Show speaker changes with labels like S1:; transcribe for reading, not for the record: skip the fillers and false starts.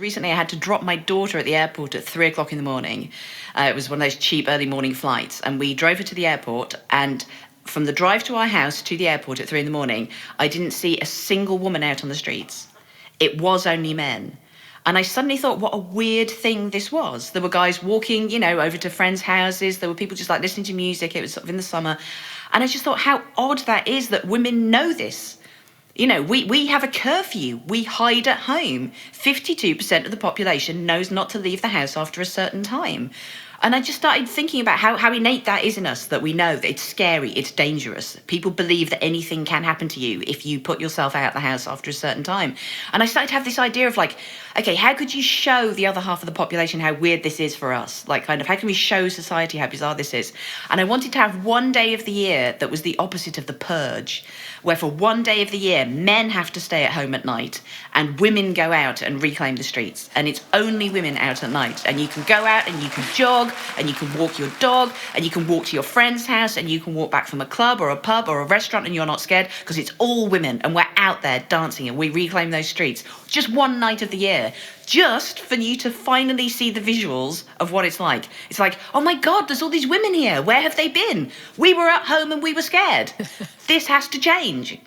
S1: Recently, I had to drop my daughter at the airport at 3 o'clock in the morning. It was one of those cheap early morning flights. And we drove her to the airport. And from the drive to our house to the airport at 3 in the morning, I didn't see a single woman out on the streets. It was only men. And I suddenly thought, what a weird thing this was. There were guys walking, over to friends' houses. There were people just like listening to music. It was sort of in the summer. And I just thought how odd that is that women know this. We have a curfew. We hide at home. 52% of the population knows not to leave the house after a certain time. And I just started thinking about how innate that is in us, that we know that it's scary, it's dangerous. People believe that anything can happen to you if you put yourself out the house after a certain time. And I started to have this idea of okay, how could you show the other half of the population how weird this is for us? How can we show society how bizarre this is? And I wanted to have one day of the year that was the opposite of the purge, where for one day of the year, men have to stay at home at night and women go out and reclaim the streets. And it's only women out at night. And you can go out and you can jog and you can walk your dog and you can walk to your friend's house and you can walk back from a club or a pub or a restaurant and you're not scared because it's all women and we're out there dancing and we reclaim those streets. Just one night of the year, just for you to finally see the visuals of what it's like. It's like, oh my God, there's all these women here. Where have they been? We were at home and we were scared. This has to change.